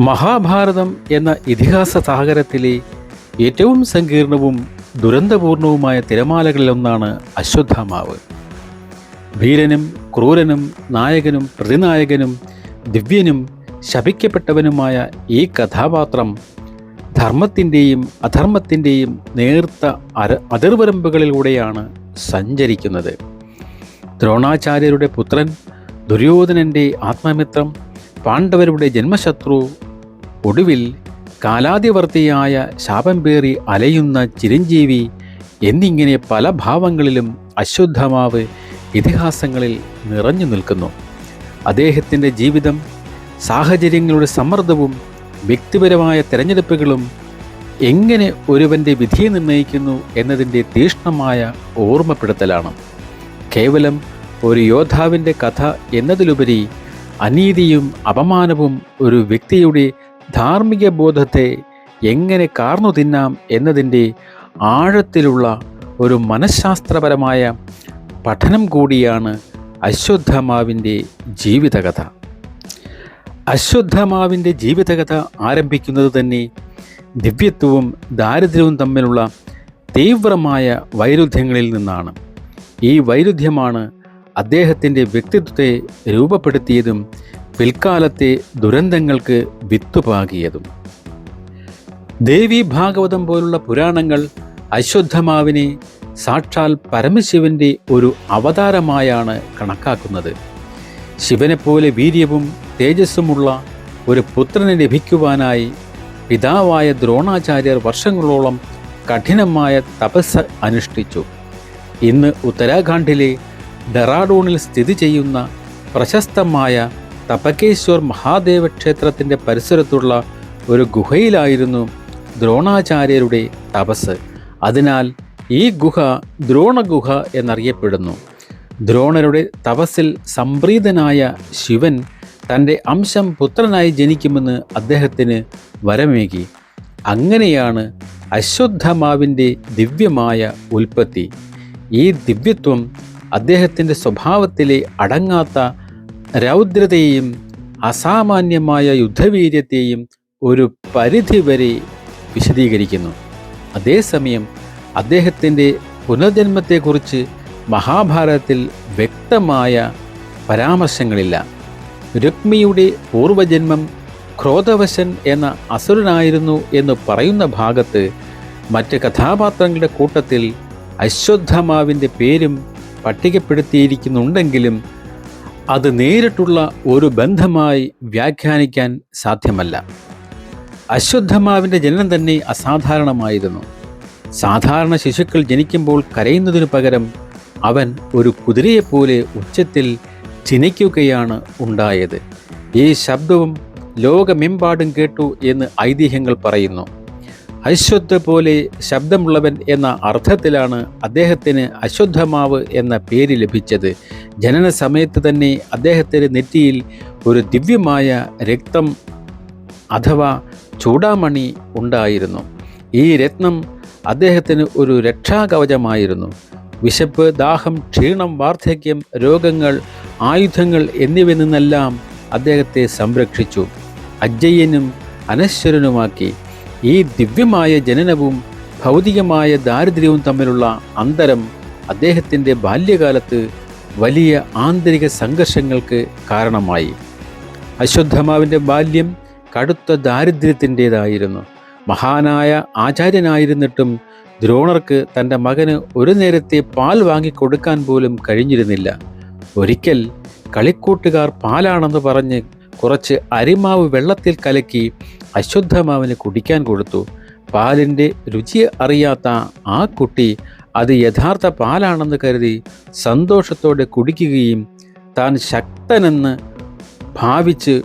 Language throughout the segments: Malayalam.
മഹാഭാരതം എന്ന ഇതിഹാസ സാഗരത്തിലെ ഏറ്റവും സങ്കീർണവും ദുരന്തപൂർണവുമായ തിരമാലകളിലൊന്നാണ് അശ്വത്ഥാമാവ്. ധീരനും ക്രൂരനും നായകനും പ്രതിനായകനും ദിവ്യനും ശപിക്കപ്പെട്ടവനുമായ ഈ കഥാപാത്രം ധർമ്മത്തിൻ്റെയും അധർമ്മത്തിൻ്റെയും നേർത്ത അതിർവരമ്പുകളിലൂടെയാണ് സഞ്ചരിക്കുന്നത്. ദ്രോണാചാര്യരുടെ പുത്രൻ, ദുര്യോധനൻ്റെ ആത്മമിത്രം, പാണ്ഡവരുടെ ജന്മശത്രു, ഒടുവിൽ കാലാതിവർത്തിയായ ശാപം പേറി അലയുന്ന ചിരഞ്ജീവി എന്നിങ്ങനെ പല ഭാവങ്ങളിലും അശ്വത്ഥാമാവ് ഇതിഹാസങ്ങളിൽ നിറഞ്ഞു നിൽക്കുന്നു. അദ്ദേഹത്തിൻ്റെ ജീവിതം സാഹചര്യങ്ങളുടെ സമ്മർദ്ദവും വ്യക്തിപരമായ തിരഞ്ഞെടുപ്പുകളും എങ്ങനെ ഒരുവൻ്റെ വിധിയെ നിർണ്ണയിക്കുന്നു എന്നതിൻ്റെ തീക്ഷ്ണമായ ഓർമ്മപ്പെടുത്തലാണ്. കേവലം ഒരു യോദ്ധാവിൻ്റെ കഥ എന്നതിലുപരി അനീതിയും അപമാനവും ഒരു വ്യക്തിയുടെ ധാർമ്മിക ബോധത്തെ എങ്ങനെ കാർന്നു തിന്നാം എന്നതിൻ്റെ ആഴത്തിലുള്ള ഒരു മനഃശാസ്ത്രപരമായ പഠനം കൂടിയാണ് അശ്വത്ഥാമാവിൻ്റെ ജീവിതകഥ. അശ്വത്ഥാമാവിൻ്റെ ജീവിതകഥ ആരംഭിക്കുന്നത് തന്നെ ദിവ്യത്വവും ദാരിദ്ര്യവും തമ്മിലുള്ള തീവ്രമായ വൈരുദ്ധ്യങ്ങളിൽ നിന്നാണ്. ഈ വൈരുദ്ധ്യമാണ് അദ്ദേഹത്തിൻ്റെ വ്യക്തിത്വത്തെ രൂപപ്പെടുത്തിയതും പിൽക്കാലത്തെ ദുരന്തങ്ങൾക്ക് വിത്തുപാകിയതും. ദേവി ഭാഗവതം പോലുള്ള പുരാണങ്ങൾ അശ്വത്ഥാമാവിനെ സാക്ഷാൽ പരമശിവൻ്റെ ഒരു അവതാരമായാണ് കണക്കാക്കുന്നത്. ശിവനെപ്പോലെ വീര്യവും തേജസ്സുമുള്ള ഒരു പുത്രനെ ലഭിക്കുവാനായി പിതാവായ ദ്രോണാചാര്യർ വർഷങ്ങളോളം കഠിനമായ തപസ് അനുഷ്ഠിച്ചു. ഇന്ന് ഉത്തരാഖണ്ഡിലെ ഡെറാഡൂണിൽ സ്ഥിതി ചെയ്യുന്ന പ്രശസ്തമായ തപകേശ്വർ മഹാദേവ ക്ഷേത്രത്തിൻ്റെ പരിസരത്തുള്ള ഒരു ഗുഹയിലായിരുന്നു ദ്രോണാചാര്യരുടെ തപസ്. അതിനാൽ ഈ ഗുഹ ദ്രോണഗുഹ എന്നറിയപ്പെടുന്നു. ദ്രോണരുടെ തപസ്സിൽ സംപ്രീതനായ ശിവൻ തൻ്റെ അംശം പുത്രനായി ജനിക്കുമെന്ന് അദ്ദേഹത്തിന് വരമേകി. അങ്ങനെയാണ് അശ്വത്ഥാമാവിൻ്റെ ദിവ്യമായ ഉൽപ്പത്തി. ഈ ദിവ്യത്വം അദ്ദേഹത്തിൻ്റെ സ്വഭാവത്തിലെ അടങ്ങാത്ത രൗദ്രതയെയും അസാമാന്യമായ യുദ്ധവീര്യത്തെയും ഒരു പരിധിവരെ വിശദീകരിക്കുന്നു. അതേസമയം അദ്ദേഹത്തിൻ്റെ പുനർജന്മത്തെക്കുറിച്ച് മഹാഭാരതത്തിൽ വ്യക്തമായ പരാമർശങ്ങളില്ല. രുക്മിയുടെ പൂർവജന്മം ക്രോധവശൻ എന്ന അസുരനായിരുന്നു എന്ന് പറയുന്ന ഭാഗത്ത് മറ്റ് കഥാപാത്രങ്ങളുടെ കൂട്ടത്തിൽ അശ്വത്ഥാമാവിൻ്റെ പേരും പട്ടികപ്പെടുത്തിയിരിക്കുന്നുണ്ടെങ്കിലും അത് നേരിട്ടുള്ള ഒരു ബന്ധമായി വ്യാഖ്യാനിക്കാൻ സാധ്യമല്ല. അശ്വത്ഥാമാവിൻ്റെ ജനനം തന്നെ അസാധാരണമായിരുന്നു. സാധാരണ ശിശുക്കൾ ജനിക്കുമ്പോൾ കരയുന്നതിനു പകരം അവൻ ഒരു കുതിരയെപ്പോലെ ഉച്ചത്തിൽ ചിനയ്ക്കുകയാണ് ഉണ്ടായത്. ഈ ശബ്ദവും ലോകമെമ്പാടും കേട്ടു എന്ന് ഐതിഹ്യങ്ങൾ പറയുന്നു. അശ്വത്ഥ പോലെ ശബ്ദമുള്ളവൻ എന്ന അർത്ഥത്തിലാണ് അദ്ദേഹത്തിന് അശ്വത്ഥാമാവ് എന്ന പേര് ലഭിച്ചത്. ജനന സമയത്ത് തന്നെ അദ്ദേഹത്തിൻ്റെ നെറ്റിയിൽ ഒരു ദിവ്യമായ രക്തം അഥവാ ചൂടാമണി ഉണ്ടായിരുന്നു. ഈ രത്നം അദ്ദേഹത്തിന് ഒരു രക്ഷാകവചമായിരുന്നു. വിശപ്പ്, ദാഹം, ക്ഷീണം, വാർദ്ധക്യം, രോഗങ്ങൾ, ആയുധങ്ങൾ എന്നിവയിൽ നിന്നെല്ലാം അദ്ദേഹത്തെ സംരക്ഷിച്ചു. അജയ്യനും അനശ്വരനുമാക്കി. ഈ ദിവ്യമായ ജനനവും ഭൗതികമായ ദാരിദ്ര്യവും തമ്മിലുള്ള അന്തരം അദ്ദേഹത്തിൻ്റെ ബാല്യകാലത്ത് വലിയ ആന്തരിക സംഘർഷങ്ങൾക്ക് കാരണമായി. അശ്വത്ഥാമാവിൻ്റെ ബാല്യം കടുത്ത ദാരിദ്ര്യത്തിൻ്റേതായിരുന്നു. മഹാനായ ആചാര്യനായിരുന്നിട്ടും ദ്രോണർക്ക് തൻ്റെ മകന് ഒരു നേരത്തെ പാൽ വാങ്ങിക്കൊടുക്കാൻ പോലും കഴിഞ്ഞിരുന്നില്ല. ഒരിക്കൽ കളിക്കൂട്ടുകാർ പാലാണെന്ന് പറഞ്ഞ് കുറച്ച് അരിമാവ് വെള്ളത്തിൽ കലക്കി അശ്വത്ഥാമാവിന് കുടിക്കാൻ കൊടുത്തു. പാലിൻ്റെ രുചി അറിയാത്ത ആ കുട്ടി അത് യഥാർത്ഥ പാലാണെന്ന് കരുതി സന്തോഷത്തോടെ കുടിക്കുകയും താൻ ശക്തനെന്ന് ഭാവിച്ച്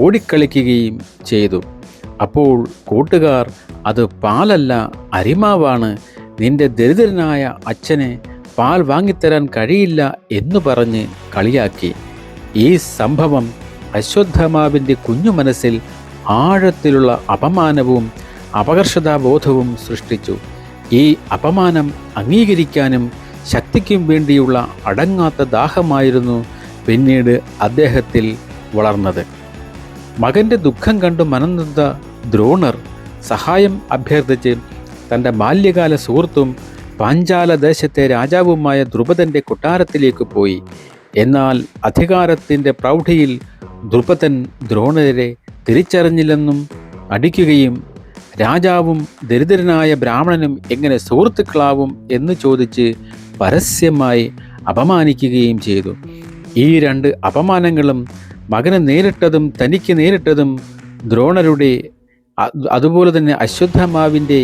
ഓടിക്കളിക്കുകയും ചെയ്തു. അപ്പോൾ കൂട്ടുകാർ, അത് പാലല്ല, അരിമാവാണ്, നിന്റെ ദരിദ്രനായ അച്ഛനെ പാൽ വാങ്ങിത്തരാൻ കഴിയില്ല എന്ന് പറഞ്ഞ് കളിയാക്കി. ഈ സംഭവം അശ്വത്ഥാമാവിൻ്റെ കുഞ്ഞു മനസ്സിൽ ആഴത്തിലുള്ള അപമാനവും അപകർഷതാബോധവും സൃഷ്ടിച്ചു. ഈ അപമാനം അംഗീകരിക്കാനും ശക്തിക്കും വേണ്ടിയുള്ള അടങ്ങാത്ത ദാഹമായിരുന്നു പിന്നീട് അദ്ദേഹത്തിൽ വളർന്നത്. മകൻ്റെ ദുഃഖം കണ്ടു മനംനൊന്ത ദ്രോണർ സഹായം അഭ്യർത്ഥിച്ച് തൻ്റെ ബാല്യകാല സുഹൃത്തും പാഞ്ചാല ദേശത്തെ രാജാവുമായ ദ്രുപദൻ്റെ കൊട്ടാരത്തിലേക്ക് പോയി. എന്നാൽ അധികാരത്തിൻ്റെ പ്രൗഢിയിൽ ദ്രുപദൻ ദ്രോണരെ തിരിച്ചറിഞ്ഞില്ലെന്നും അടിക്കുകയും രാജാവും ദരിദ്രനായ ബ്രാഹ്മണനും എങ്ങനെ സുഹൃത്തുക്കളാവും എന്ന് ചോദിച്ച് പരസ്യമായി അപമാനിക്കുകയും ചെയ്തു. ഈ രണ്ട് അപമാനങ്ങളും മകന് നേരിട്ടതും തനിക്ക് നേരിട്ടതും ദ്രോണരുടെ അതുപോലെ തന്നെ അശ്വത്ഥമാവിൻ്റെ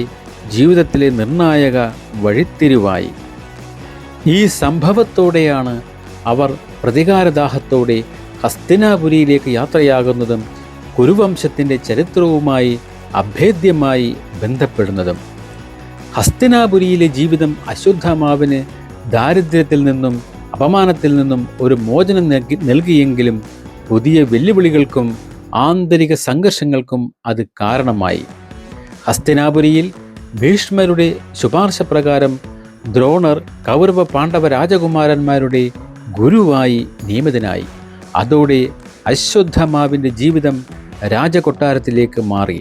ജീവിതത്തിലെ നിർണായക വഴിത്തിരിവായി. ഈ സംഭവത്തോടെയാണ് അവർ പ്രതികാരദാഹത്തോടെ ഹസ്തിനാപുരിയിലേക്ക് യാത്രയാകുന്നതും കുരുവംശത്തിൻ്റെ ചരിത്രവുമായി അഭേദ്യമായി ബന്ധപ്പെടുന്നതും. ഹസ്തിനാപുരിയിലെ ജീവിതം അശ്വത്ഥമാവിന് ദാരിദ്ര്യത്തിൽ നിന്നും അപമാനത്തിൽ നിന്നും ഒരു മോചനം നൽകിയെങ്കിലും പുതിയ വെല്ലുവിളികൾക്കും ആന്തരിക സംഘർഷങ്ങൾക്കും അത് കാരണമായി. ഹസ്തിനാപുരിയിൽ ഭീഷ്മരുടെ ശുപാർശ പ്രകാരം ദ്രോണർ കൗരവ പാണ്ഡവ രാജകുമാരന്മാരുടെ ഗുരുവായി നിയമിതനായി. അതോടെ അശ്വത്ഥമാവിൻ്റെ ജീവിതം രാജകൊട്ടാരത്തിലേക്ക് മാറി.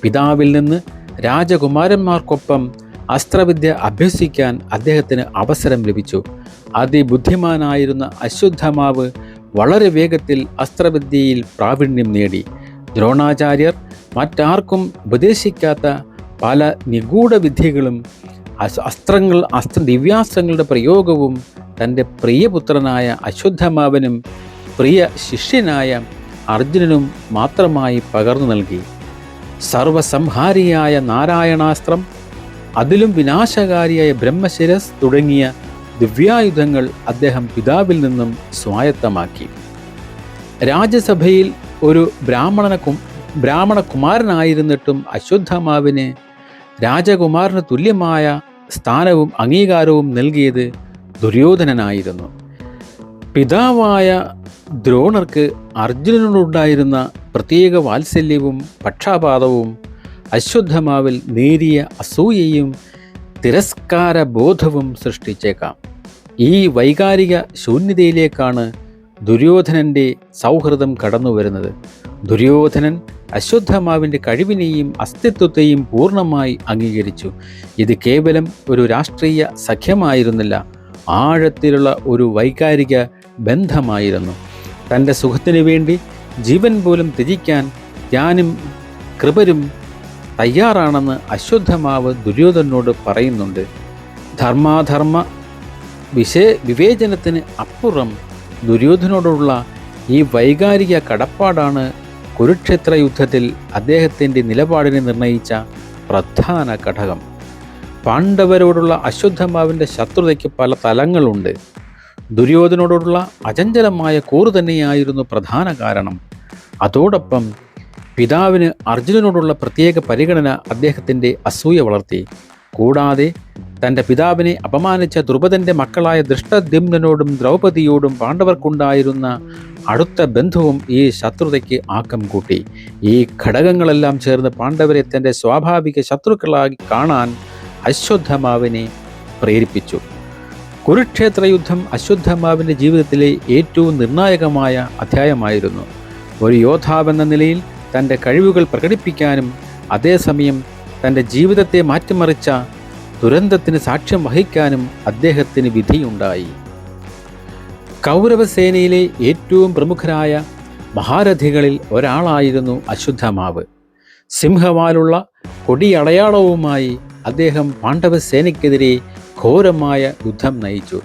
പിതാവിൽ നിന്ന് രാജകുമാരന്മാർക്കൊപ്പം അസ്ത്രവിദ്യ അഭ്യസിക്കാൻ അദ്ദേഹത്തിന് അവസരം ലഭിച്ചു. അതിബുദ്ധിമാനായിരുന്ന അശ്വത്ഥമാവ് വളരെ വേഗത്തിൽ അസ്ത്രവിദ്യയിൽ പ്രാവീണ്യം നേടി. ദ്രോണാചാര്യർ മറ്റാർക്കും ഉപദേശിക്കാത്ത പല നിഗൂഢ വിദ്യകളും ദിവ്യാസ്ത്രങ്ങളുടെ പ്രയോഗവും തൻ്റെ പ്രിയപുത്രനായ അശ്വത്ഥമാവനും പ്രിയ ശിഷ്യനായ അർജുനനും മാത്രമായി പകർന്നു നൽകി. സർവസംഹാരിയായ നാരായണാസ്ത്രം, അതിലും വിനാശകാരിയായ ബ്രഹ്മശിരസ് തുടങ്ങിയ ദിവ്യായുധങ്ങൾ അദ്ദേഹം പിതാവിൽ നിന്നും സ്വായത്തമാക്കി. രാജ്യസഭയിൽ ഒരു ബ്രാഹ്മണ കുമാരനായിരുന്നിട്ടും അശ്വത്ഥമാവിന് രാജകുമാരന് തുല്യമായ സ്ഥാനവും അംഗീകാരവും നൽകിയത് ദുര്യോധനനായിരുന്നു. പിതാവായ ദ്രോണർക്ക് അർജുനനോടുണ്ടായിരുന്ന പ്രത്യേക വാത്സല്യവും പക്ഷാപാതവും അശ്വത്ഥമാവിൽ നേരിയ അസൂയയും തിരസ്കാരബോധവും സൃഷ്ടിച്ചേക്കാം. ഈ വൈകാരിക ശൂന്യതയിലേക്കാണ് ദുര്യോധനൻ്റെ സൗഹൃദം കടന്നു വരുന്നത്. ദുര്യോധനൻ അശ്വത്ഥമാവിൻ്റെ കഴിവിനെയും അസ്തിത്വത്തെയും പൂർണ്ണമായി അംഗീകരിച്ചു. ഇത് കേവലം ഒരു രാഷ്ട്രീയ സഖ്യമായിരുന്നില്ല, ആഴത്തിലുള്ള ഒരു വൈകാരിക ബന്ധമായിരുന്നു. തൻ്റെ സുഖത്തിനു വേണ്ടി ജീവൻ പോലും ത്യജിക്കാൻ ജ്ഞാനും കൃപരും തയ്യാറാണെന്ന് അശ്വത്ഥമാവ് ദുര്യോധനോട് പറയുന്നുണ്ട്. ധർമാധർമ്മ വിവേചനത്തിന് അപ്പുറം ദുര്യോധനോടുള്ള ഈ വൈകാരിക കടപ്പാടാണ് കുരുക്ഷേത്ര യുദ്ധത്തിൽ അദ്ദേഹത്തിൻ്റെ നിലപാടിനെ നിർണയിച്ച പ്രധാന ഘടകം. പാണ്ഡവരോടുള്ള അശ്വത്ഥമാവിൻ്റെ ശത്രുതയ്ക്ക് പല തലങ്ങളുണ്ട്. ദുര്യോധനോടുള്ള അചഞ്ചലമായ കൂറ് തന്നെയായിരുന്നു പ്രധാന കാരണം. അതോടൊപ്പം പിതാവിന് അർജുനനോടുള്ള പ്രത്യേക പരിഗണന അദ്ദേഹത്തിൻ്റെ അസൂയ വളർത്തി. കൂടാതെ തൻ്റെ പിതാവിനെ അപമാനിച്ച ദ്രുപദൻ്റെ മക്കളായ ദൃഷ്ടദ്യുമ്നനോടും ദ്രൗപദിയോടും പാണ്ഡവർക്കുണ്ടായിരുന്ന അടുത്ത ബന്ധവും ഈ ശത്രുതയ്ക്ക് ആക്കം കൂട്ടി. ഈ ഘടകങ്ങളെല്ലാം ചേർന്ന് പാണ്ഡവരെ തൻ്റെ സ്വാഭാവിക ശത്രുക്കളായി കാണാൻ അശ്വത്ഥമാവിനെ പ്രേരിപ്പിച്ചു. കുരുക്ഷേത്ര യുദ്ധം അശ്വത്ഥമാവിൻ്റെ ജീവിതത്തിലെ ഏറ്റവും നിർണായകമായ അധ്യായമായിരുന്നു. ഒരു യോദ്ധാവെന്ന നിലയിൽ തൻ്റെ കഴിവുകൾ പ്രകടിപ്പിക്കാനും അതേസമയം തൻ്റെ ജീവിതത്തെ മാറ്റിമറിച്ച ദുരന്തത്തിന് സാക്ഷ്യം വഹിക്കാനും അദ്ദേഹത്തിന് വിധിയുണ്ടായി. കൗരവസേനയിലെ ഏറ്റവും പ്രമുഖരായ മഹാരഥികളിൽ ഒരാളായിരുന്നു അശ്വത്ഥമാവ്. സിംഹവാലുള്ള കൊടിയടയാളവുമായി അദ്ദേഹം പാണ്ഡവസേനയ്ക്കെതിരെ ഘോരമായ യുദ്ധം നയിച്ചു.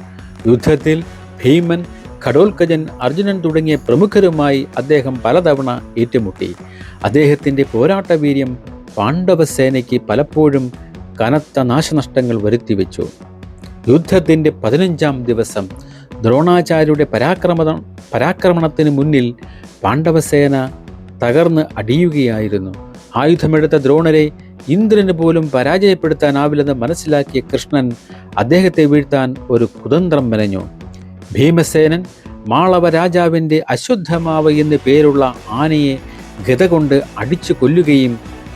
യുദ്ധത്തിൽ ഭീമൻ, ഘടോൽക്കജൻ, അർജുനൻ തുടങ്ങിയ പ്രമുഖരുമായി അദ്ദേഹം പലതവണ ഏറ്റുമുട്ടി. അദ്ദേഹത്തിൻ്റെ പോരാട്ടവീര്യം പാണ്ഡവസേനയ്ക്ക് പലപ്പോഴും കനത്ത നാശനഷ്ടങ്ങൾ വരുത്തിവെച്ചു. യുദ്ധത്തിൻ്റെ 15-ാം ദിവസം ദ്രോണാചാര്യരുടെ പരാക്രമണത്തിന് മുന്നിൽ പാണ്ഡവസേന തകർന്ന് അടിയുകയായിരുന്നു. ആയുധമെടുത്ത ദ്രോണരെ ഇന്ദ്രന് പോലും പരാജയപ്പെടുത്താനാവില്ലെന്ന് മനസ്സിലാക്കിയ കൃഷ്ണൻ അദ്ദേഹത്തെ വീഴ്ത്താൻ ഒരു കുതന്ത്രം മെനഞ്ഞു. ഭീമസേനൻ മാളവ രാജാവിൻ്റെ അശ്വത്ഥമാവ് എന്ന് പേരുള്ള ആനയെ ഗദ കൊണ്ട് അടിച്ചു കൊല്ലുകയും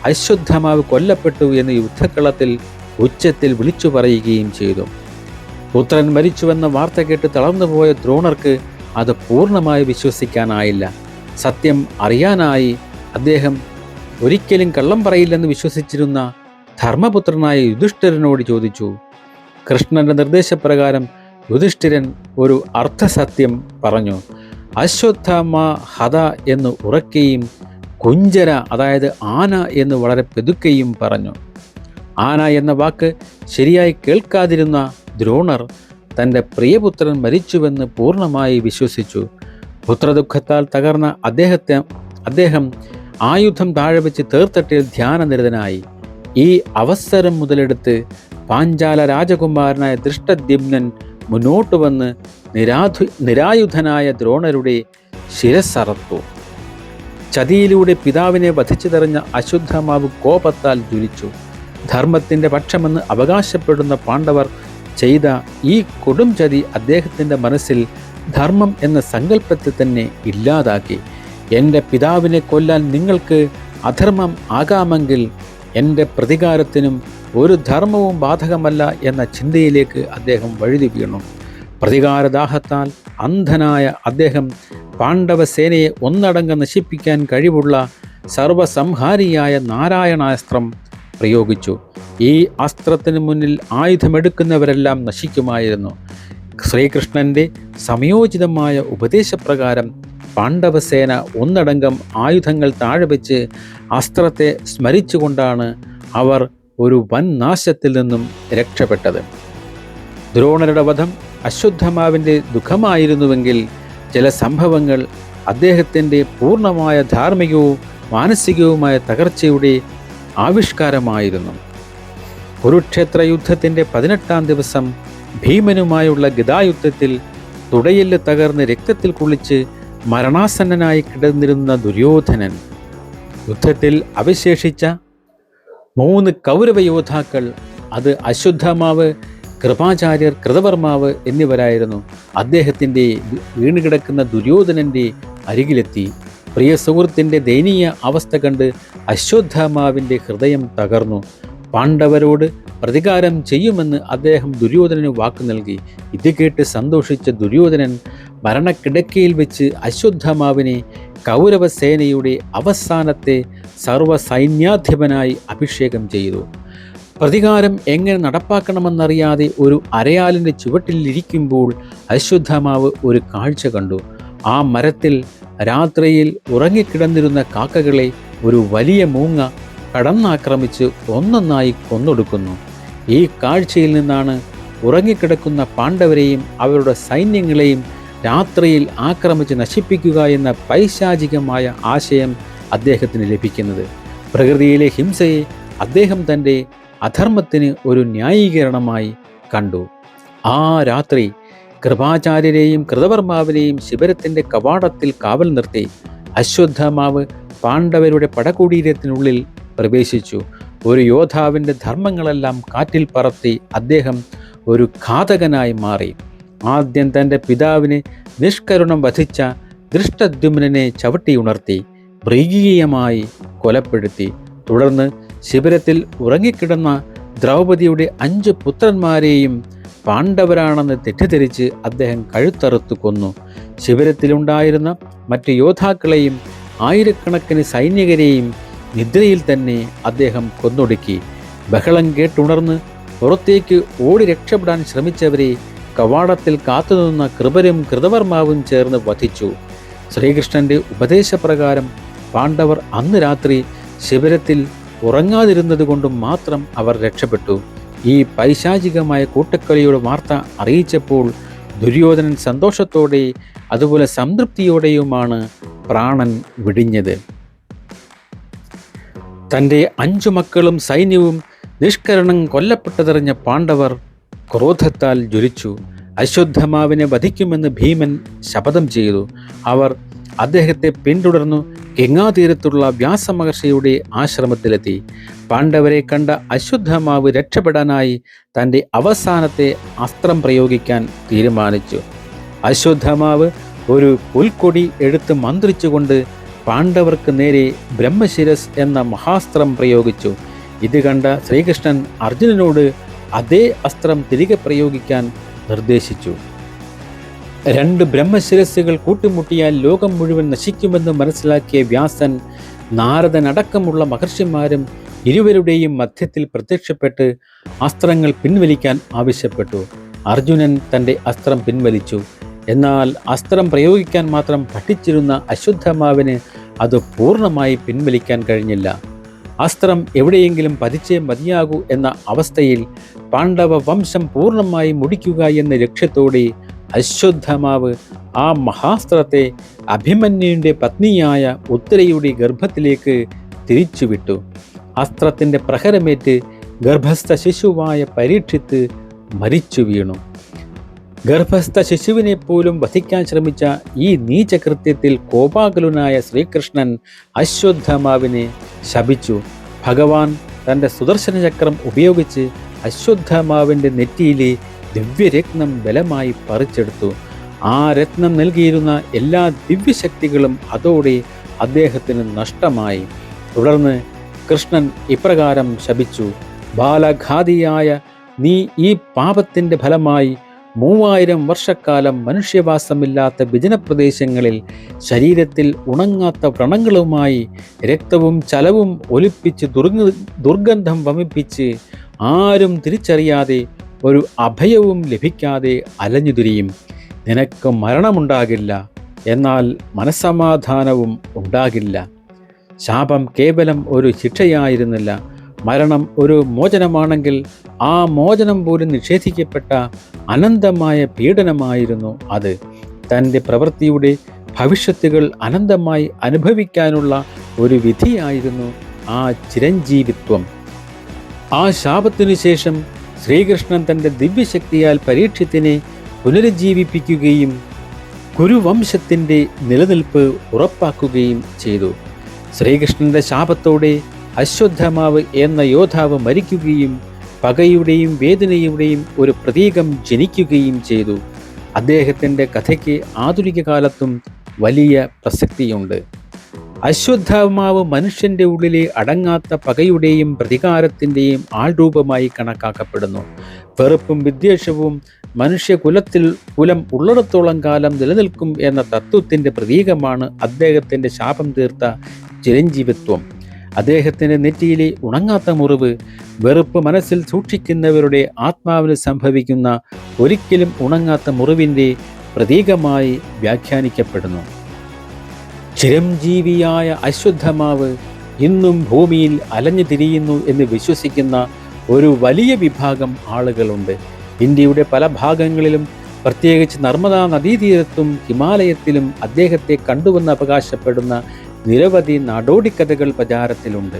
അശ്വത്ഥമാവ് കൊല്ലപ്പെട്ടു എന്ന് യുദ്ധക്കളത്തിൽ ഉച്ചത്തിൽ വിളിച്ചു പറയുകയും ചെയ്തു. പുത്രൻ മരിച്ചുവെന്ന വാർത്ത കേട്ട് തളർന്നുപോയ ദ്രോണർക്ക് അത് പൂർണ്ണമായി വിശ്വസിക്കാനായില്ല. സത്യം അറിയാനായി അദ്ദേഹം ഒരിക്കലും കള്ളം പറയില്ലെന്ന് വിശ്വസിച്ചിരുന്ന ധർമ്മപുത്രനായ യുധിഷ്ഠിരനോട് ചോദിച്ചു. കൃഷ്ണന്റെ നിർദ്ദേശപ്രകാരം യുധിഷ്ഠിരൻ ഒരു അർത്ഥസത്യം പറഞ്ഞു. അശ്വത്ഥാമ ഹത എന്ന് ഉറക്കെയും കുഞ്ചര അതായത് ആന എന്ന് വളരെ പെതുക്കെയും പറഞ്ഞു. ആന എന്ന വാക്ക് ശരിയായി കേൾക്കാതിരുന്ന ദ്രോണർ തൻ്റെ പ്രിയപുത്രൻ മരിച്ചുവെന്ന് പൂർണ്ണമായി വിശ്വസിച്ചു. പുത്രദുഃഖത്താൽ തകർന്ന അദ്ദേഹം ആയുധം താഴെ വെച്ച് തേർത്തട്ടിൽ ധ്യാനനിരതനായി. ഈ അവസരം മുതലെടുത്ത് പാഞ്ചാല രാജകുമാരനായ ദൃഷ്ടദ്യുമ്നൻ മുന്നോട്ട് വന്ന് നിരായുധനായ ദ്രോണരുടെ ശിരസ്സറത്തു. ചതിയിലൂടെ പിതാവിനെ വധിച്ചു തെറിഞ്ഞ അശ്വത്ഥാമാവ് കോപത്താൽ ജ്വലിച്ചു. ധർമ്മത്തിൻ്റെ പക്ഷമെന്ന് അവകാശപ്പെടുന്ന പാണ്ഡവർ ചെയ്ത ഈ കൊടും ചതി അദ്ദേഹത്തിൻ്റെ മനസ്സിൽ ധർമ്മം എന്ന സങ്കല്പത്തെ തന്നെ ഇല്ലാതാക്കി. എൻ്റെ പിതാവിനെ കൊല്ലാൻ നിങ്ങൾക്ക് അധർമ്മം ആകാമെങ്കിൽ എൻ്റെ പ്രതികാരത്തിനും ഒരു ധർമ്മവും ബാധകമല്ല എന്ന ചിന്തയിലേക്ക് അദ്ദേഹം വഴുതി വീണു. പ്രതികാരദാഹത്താൽ അന്ധനായ അദ്ദേഹം പാണ്ഡവസേനയെ ഒന്നടങ്കം നശിപ്പിക്കാൻ കഴിവുള്ള സർവസംഹാരിയായ നാരായണാസ്ത്രം പ്രയോഗിച്ചു. ഈ അസ്ത്രത്തിന് മുന്നിൽ ആയുധമെടുക്കുന്നവരെല്ലാം നശിക്കുമായിരുന്നു. ശ്രീകൃഷ്ണൻ്റെ സംയോജിതമായ ഉപദേശപ്രകാരം പാണ്ഡവസേന ഒന്നടങ്കം ആയുധങ്ങൾ താഴെ വെച്ച് അസ്ത്രത്തെ സ്മരിച്ചുകൊണ്ടാണ് അവർ ഒരു വൻ നാശത്തിൽ നിന്നും രക്ഷപ്പെട്ടത്. ദ്രോണരുടെ വധം അശ്വത്ഥമാവിൻ്റെ ദുഃഖമായിരുന്നുവെങ്കിൽ ചില സംഭവങ്ങൾ അദ്ദേഹത്തിൻ്റെ പൂർണ്ണമായ ധാർമ്മികവും മാനസികവുമായ തകർച്ചയുടെ ആവിഷ്കാരമായിരുന്നു. കുരുക്ഷേത്ര യുദ്ധത്തിൻ്റെ 18-ാം ദിവസം ഭീമനുമായുള്ള ഗദായുദ്ധത്തിൽ തുടയെല്ല് തകർന്ന് രക്തത്തിൽ കുളിച്ച് മരണാസന്നനായി കിടന്നിരുന്ന ദുര്യോധനൻ, യുദ്ധത്തിൽ അവശേഷിച്ച 3 കൗരവ യോദ്ധാക്കൾ, അത് അശ്വത്ഥാമാവ്, കൃപാചാര്യർ, കൃതവർമാവ് എന്നിവരായിരുന്നു. അദ്ദേഹത്തിൻ്റെ വീണുകിടക്കുന്ന ദുര്യോധനൻ്റെ അരികിലെത്തി. പ്രിയ സുഹൃത്തിൻ്റെ ദയനീയ അവസ്ഥ കണ്ട് അശ്വത്ഥാമാവിൻ്റെ ഹൃദയം തകർന്നു. പാണ്ഡവരോട് പ്രതികാരം ചെയ്യുമെന്ന് അദ്ദേഹം ദുര്യോധനന് വാക്കു നൽകി. ഇത് കേട്ട് സന്തോഷിച്ച ദുര്യോധനൻ മരണക്കിടക്കയിൽ വെച്ച് അശ്വത്ഥാമാവിനെ കൗരവസേനയുടെ അവസാനത്തെ സർവ്വസൈന്യാധിപനായി അഭിഷേകം ചെയ്തു. പ്രതികാരം എങ്ങനെ നടപ്പാക്കണമെന്നറിയാതെ ഒരു അരയാലിൻ്റെ ചുവട്ടിലിരിക്കുമ്പോൾ അശ്വത്ഥാമാവ് ഒരു കാഴ്ച കണ്ടു. ആ മരത്തിൽ രാത്രിയിൽ ഉറങ്ങിക്കിടന്നിരുന്ന കാക്കകളെ ഒരു വലിയ മൂങ്ങ കടന്നാക്രമിച്ച് ഒന്നൊന്നായി കൊന്നൊടുക്കുന്നു. ഈ കാഴ്ചയിൽ നിന്നാണ് ഉറങ്ങിക്കിടക്കുന്ന പാണ്ഡവരെയും അവരുടെ സൈന്യങ്ങളെയും രാത്രിയിൽ ആക്രമിച്ച് നശിപ്പിക്കുക എന്ന പൈശാചികമായ ആശയം അദ്ദേഹത്തിന് ലഭിക്കുന്നത്. പ്രകൃതിയിലെ ഹിംസയെ അദ്ദേഹം തൻ്റെ അധർമ്മത്തിന് ഒരു ന്യായീകരണമായി കണ്ടു. ആ രാത്രി കൃപാചാര്യരെയും കൃതവർമാവിനെയും ശിബിരത്തിൻ്റെ കവാടത്തിൽ കാവൽ നിർത്തി അശ്വത്ഥാമാവ് പാണ്ഡവരുടെ പടകുടീരത്തിനുള്ളിൽ പ്രവേശിച്ചു. ഒരു യോദ്ധാവിൻ്റെ ധർമ്മങ്ങളെല്ലാം കാറ്റിൽ പറത്തി അദ്ദേഹം ഒരു ഘാതകനായി മാറി. ആദ്യം തൻ്റെ പിതാവിനെ നിഷ്കരുണം വധിച്ച ദൃഷ്ടദ്യുമ്നനെ ചവിട്ടിയുണർത്തി മൃഗീയമായി കൊലപ്പെടുത്തി. തുടർന്ന് ശിബിരത്തിൽ ഉറങ്ങിക്കിടന്ന ദ്രൗപദിയുടെ 5 പുത്രന്മാരെയും പാണ്ഡവരാണെന്ന് തെറ്റിദ്ധരിച്ച് അദ്ദേഹം കഴുത്തറുത്തു കൊന്നു. ശിബിരത്തിലുണ്ടായിരുന്ന മറ്റ് യോദ്ധാക്കളെയും ആയിരക്കണക്കിന് സൈനികരെയും നിദ്രയിൽ തന്നെ അദ്ദേഹം കൊന്നൊടുക്കി. ബഹളം കേട്ടുണർന്ന് പുറത്തേക്ക് ഓടി രക്ഷപ്പെടാൻ ശ്രമിച്ചവരെ കവാടത്തിൽ കാത്തുനിന്ന കൃപരും കൃതവർമാവും ചേർന്ന് വധിച്ചു. ശ്രീകൃഷ്ണന്റെ ഉപദേശപ്രകാരം പാണ്ഡവർ അന്ന് രാത്രി ശിബിരത്തിൽ ഉറങ്ങാതിരുന്നത് കൊണ്ടും മാത്രം അവർ രക്ഷപ്പെട്ടു. ഈ പൈശാചികമായ കൂട്ടക്കളിയുടെ വാർത്ത അറിയിച്ചപ്പോൾ ദുര്യോധനൻ സന്തോഷത്തോടെ അതുപോലെ സംതൃപ്തിയോടെയുമാണ് പ്രാണൻ വിടിഞ്ഞത്. തൻ്റെ 5 മക്കളും സൈന്യവും നിഷ്കരണം കൊല്ലപ്പെട്ടതറിഞ്ഞ പാണ്ഡവർ ക്രോധത്താൽ ജ്വലിച്ചു. അശ്വത്ഥമാവിനെ വധിക്കുമെന്ന് ഭീമൻ ശപഥം ചെയ്തു. അവർ അദ്ദേഹത്തെ പിന്തുടർന്നു ഗംഗാതീരത്തുള്ള വ്യാസമഹർഷിയുടെ ആശ്രമത്തിലെത്തി. പാണ്ഡവരെ കണ്ട അശ്വത്ഥമാവ് രക്ഷപ്പെടാനായി തൻ്റെ അവസാനത്തെ അസ്ത്രം പ്രയോഗിക്കാൻ തീരുമാനിച്ചു. അശ്വത്ഥമാവ് ഒരു പുൽക്കൊടി എടുത്ത് മന്ത്രിച്ചുകൊണ്ട് പാണ്ഡവർക്ക് നേരെ ബ്രഹ്മശിരസ് എന്ന മഹാസ്ത്രം പ്രയോഗിച്ചു. ഇത് കണ്ട ശ്രീകൃഷ്ണൻ അർജുനനോട് അതേ അസ്ത്രം തിരികെ പ്രയോഗിക്കാൻ നിർദ്ദേശിച്ചു. 2 ബ്രഹ്മശിരസ്സുകൾ കൂട്ടിമുട്ടിയാൽ ലോകം മുഴുവൻ നശിക്കുമെന്ന് മനസ്സിലാക്കിയ വ്യാസൻ നാരദനടക്കമുള്ള മഹർഷിമാരും ഇരുവരുടെയും മധ്യത്തിൽ പ്രത്യക്ഷപ്പെട്ട് അസ്ത്രങ്ങൾ പിൻവലിക്കാൻ ആവശ്യപ്പെട്ടു. അർജുനൻ തൻ്റെ അസ്ത്രം പിൻവലിച്ചു. എന്നാൽ അസ്ത്രം പ്രയോഗിക്കാൻ മാത്രം പഠിച്ചിരുന്ന അശ്വത്ഥമാവിന് അത് പൂർണ്ണമായി പിൻവലിക്കാൻ കഴിഞ്ഞില്ല. അസ്ത്രം എവിടെയെങ്കിലും പതിച്ചേ മതിയാകൂ എന്ന അവസ്ഥയിൽ പാണ്ഡവ വംശം പൂർണ്ണമായി മുടിക്കുക എന്ന ലക്ഷ്യത്തോടെ അശ്വത്ഥമാവ് ആ മഹാസ്ത്രത്തെ അഭിമന്യുവിൻ്റെ പത്നിയായ ഉത്തരയുടെ ഗർഭത്തിലേക്ക് തിരിച്ചുവിട്ടു. അസ്ത്രത്തിൻ്റെ പ്രഹരമേറ്റ് ഗർഭസ്ഥ ശിശുവായ പരീക്ഷിത്ത് മരിച്ചു വീണു. ഗർഭസ്ഥ ശിശുവിനെ പോലും വധിക്കാൻ ശ്രമിച്ച ഈ നീചകൃത്യത്തിൽ കോപാകുലനായ ശ്രീകൃഷ്ണൻ അശ്വത്ഥമാവിനെ ശപിച്ചു. ഭഗവാൻ തൻ്റെ സുദർശന ചക്രം ഉപയോഗിച്ച് അശ്വത്ഥമാവിൻ്റെ നെറ്റിയിലെ ദിവ്യരത്നം ബലമായി പറിച്ചെടുത്തു. ആ രത്നം നൽകിയിരുന്ന എല്ലാ ദിവ്യശക്തികളും അതോടെ അദ്ദേഹത്തിന് നഷ്ടമായി. തുടർന്ന് കൃഷ്ണൻ ഇപ്രകാരം ശപിച്ചു: ബാലഘാതിയായ നീ ഈ പാപത്തിൻ്റെ ഫലമായി 3000 വർഷക്കാലം മനുഷ്യവാസമില്ലാത്ത വിജനപ്രദേശങ്ങളിൽ ശരീരത്തിൽ ഉണങ്ങാത്ത വ്രണങ്ങളുമായി രക്തവും ചലവും ഒലിപ്പിച്ച് ദുർഗന്ധം വമിപ്പിച്ച് ആരും തിരിച്ചറിയാതെ ഒരു അഭയവും ലഭിക്കാതെ അലഞ്ഞുതിരിയും. നിനക്ക് മരണമുണ്ടാകില്ല, എന്നാൽ മനസ്സമാധാനവും ഉണ്ടാകില്ല. ശാപം കേവലം ഒരു ശിക്ഷയായിരുന്നില്ല. മരണം ഒരു മോചനമാണെങ്കിൽ ആ മോചനം പോലും നിഷേധിക്കപ്പെട്ട അനന്തമായ പീഡനമായിരുന്നു അത്. തൻ്റെ പ്രവൃത്തിയുടെ ഭവിഷ്യത്തുകൾ അനന്തമായി അനുഭവിക്കാനുള്ള ഒരു വിധിയായിരുന്നു ആ ചിരഞ്ജീവിത്വം. ആ ശാപത്തിനു ശേഷം ശ്രീകൃഷ്ണൻ തൻ്റെ ദിവ്യശക്തിയാൽ പരീക്ഷത്തിനെ പുനരുജ്ജീവിപ്പിക്കുകയും കുരുവംശത്തിൻ്റെ നിലനിൽപ്പ് ഉറപ്പാക്കുകയും ചെയ്തു. ശ്രീകൃഷ്ണൻ്റെ ശാപത്തോടെ അശ്വത്ഥമാവ് എന്ന യോദ്ധാവ് മരിക്കുകയും പകയുടെയും വേദനയുടെയും ഒരു പ്രതീകം ജനിക്കുകയും ചെയ്തു. അദ്ദേഹത്തിൻ്റെ കഥയ്ക്ക് ആധുനിക കാലത്തും വലിയ പ്രസക്തിയുണ്ട്. അശ്വത്ഥമാവ് മനുഷ്യൻ്റെ ഉള്ളിലെ അടങ്ങാത്ത പകയുടെയും പ്രതികാരത്തിൻ്റെയും ആൾരൂപമായി കണക്കാക്കപ്പെടുന്നു. വെറുപ്പും വിദ്വേഷവും കുലം ഉള്ളിടത്തോളം കാലം നിലനിൽക്കും എന്ന തത്വത്തിൻ്റെ പ്രതീകമാണ് അദ്ദേഹത്തിൻ്റെ ശാപം തീർത്ത ചിരഞ്ജീവിത്വം. അദ്ദേഹത്തിൻ്റെ നെറ്റിയിലെ ഉണങ്ങാത്ത മുറിവ് വെറുപ്പ് മനസ്സിൽ സൂക്ഷിക്കുന്നവരുടെ ആത്മാവിന് സംഭവിക്കുന്ന ഒരിക്കലും ഉണങ്ങാത്ത മുറിവിൻ്റെ പ്രതീകമായി വ്യാഖ്യാനിക്കപ്പെടുന്നു. ചിരഞ്ജീവിയായ അശ്വത്ഥമാവ് ഇന്നും ഭൂമിയിൽ അലഞ്ഞു തിരിയുന്നു എന്ന് വിശ്വസിക്കുന്ന ഒരു വലിയ വിഭാഗം ആളുകളുണ്ട്. ഇന്ത്യയുടെ പല ഭാഗങ്ങളിലും, പ്രത്യേകിച്ച് നർമ്മദാ നദീതീരത്തും ഹിമാലയത്തിലും അദ്ദേഹത്തെ കണ്ടുവെന്ന് അവകാശപ്പെടുന്ന നിരവധി നാടോടിക്കഥകൾ പ്രചാരത്തിലുണ്ട്.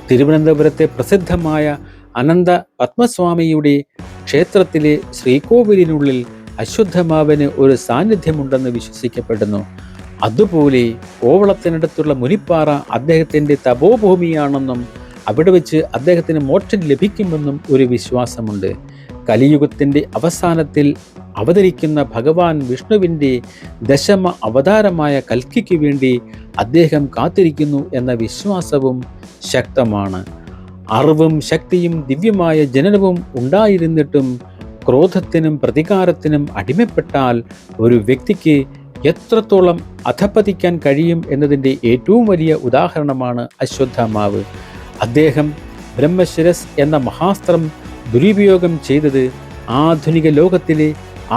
തിരുവനന്തപുരത്തെ പ്രസിദ്ധമായ അനന്ത പത്മസ്വാമിയുടെ ക്ഷേത്രത്തിലെ ശ്രീകോവിലിനുള്ളിൽ അശ്വത്ഥമാവിന് ഒരു സാന്നിധ്യമുണ്ടെന്ന് വിശ്വസിക്കപ്പെടുന്നു. അതുപോലെ കോവളത്തിനടുത്തുള്ള മുനിപ്പാറ അദ്ദേഹത്തിൻ്റെ തപോഭൂമിയാണെന്നും അവിടെ വെച്ച് അദ്ദേഹത്തിന് മോക്ഷം ലഭിക്കുമെന്നും ഒരു വിശ്വാസമുണ്ട്. കലിയുഗത്തിൻ്റെ അവസാനത്തിൽ അവതരിക്കുന്ന ഭഗവാൻ വിഷ്ണുവിൻ്റെ ദശമ അവതാരമായ കൽക്കിക്ക് വേണ്ടി അദ്ദേഹം കാത്തിരിക്കുന്നു എന്ന വിശ്വാസവും ശക്തമാണ്. അറിവും ശക്തിയും ദിവ്യമായ ജനനവും ഉണ്ടായിരുന്നിട്ടും ക്രോധത്തിനും പ്രതികാരത്തിനും അടിമപ്പെട്ടാൽ ഒരു വ്യക്തിക്ക് എത്രത്തോളം അധപ്പതിക്കാൻ കഴിയും എന്നതിൻ്റെ ഏറ്റവും വലിയ ഉദാഹരണമാണ് അശ്വത്ഥമാവ്. അദ്ദേഹം ബ്രഹ്മശിരസ് എന്ന മഹാസ്ത്രം ദുരുപയോഗം ചെയ്തത് ആധുനിക ലോകത്തിലെ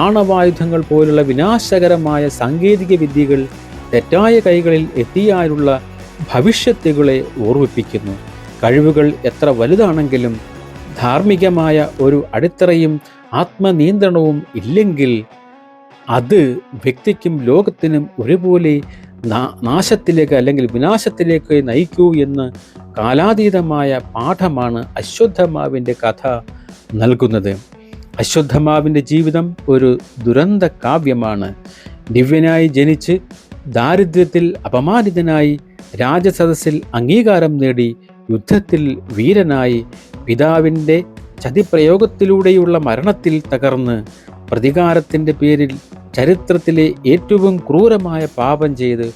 ആണവായുധങ്ങൾ പോലുള്ള വിനാശകരമായ സാങ്കേതിക വിദ്യകൾ തെറ്റായ കൈകളിൽ എത്തിയാലുള്ള ഭവിഷ്യത്തുകളെ ഓർമ്മിപ്പിക്കുന്നു. കഴിവുകൾ എത്ര വലുതാണെങ്കിലും ധാർമ്മികമായ ഒരു അടിത്തറയും ആത്മനിയന്ത്രണവും ഇല്ലെങ്കിൽ അത് വ്യക്തിക്കും ലോകത്തിനും ഒരുപോലെ നാശത്തിലേക്ക് അല്ലെങ്കിൽ വിനാശത്തിലേക്ക് നയിക്കൂ എന്ന് കാലാതീതമായ പാഠമാണ് അശ്വത്ഥമാവിൻ്റെ കഥ നൽകുന്നത്. അശ്വത്ഥമാവിൻ്റെ ജീവിതം ഒരു ദുരന്ത കാവ്യമാണ്. ദിവ്യനായി ജനിച്ച് ദാരിദ്ര്യത്തിൽ അപമാനിതനായി രാജസദസ്സിൽ അംഗീകാരം നേടി യുദ്ധത്തിൽ വീരനായി പിതാവിൻ്റെ ചതിപ്രയോഗത്തിലൂടെയുള്ള മരണത്തിൽ തകർന്ന് പ്രതികാരത്തിൻ്റെ പേരിൽ ചരിത്രത്തിലെ ഏറ്റവും ക്രൂരമായ പാപം ചെയ്ത്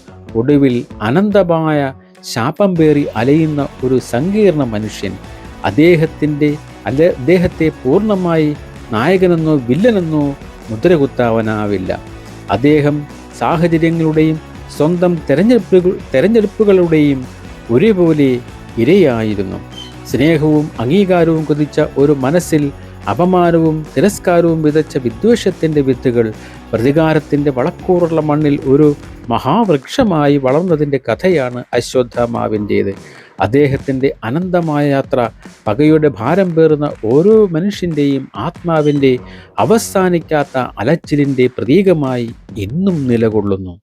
ഒടുവിൽ അനന്തമായ ശാപം പേറി അലയുന്ന ഒരു സങ്കീർണ മനുഷ്യൻ. അദ്ദേഹത്തെ പൂർണ്ണമായി നായകനെന്നോ വില്ലനെന്നോ മുദ്രകുത്താവാനാവില്ല. അദ്ദേഹം സാഹചര്യങ്ങളുടെയും സ്വന്തം തെരഞ്ഞെടുപ്പുകളുടെയും ഒരേപോലെ ഇരയായിരുന്നു. സ്നേഹവും അംഗീകാരവും കൊതിച്ച ഒരു മനസ്സിൽ അപമാനവും തിരസ്കാരവും വിതച്ച വിദ്വേഷത്തിൻ്റെ വിത്തുകൾ പ്രതികാരത്തിൻ്റെ വളക്കൂറുള്ള മണ്ണിൽ ഒരു മഹാവൃക്ഷമായി വളർന്നതിൻ്റെ കഥയാണ് അശ്വത്ഥാമാവിൻ്റേത്. അദ്ദേഹത്തിൻ്റെ അനന്തമായ യാത്ര പകയുടെ ഭാരം പേറുന്ന ഓരോ മനുഷ്യൻ്റെയും ആത്മാവിൻ്റെ അവസാനിക്കാത്ത അലച്ചിലിൻ്റെ പ്രതീകമായി ഇന്നും നിലകൊള്ളുന്നു.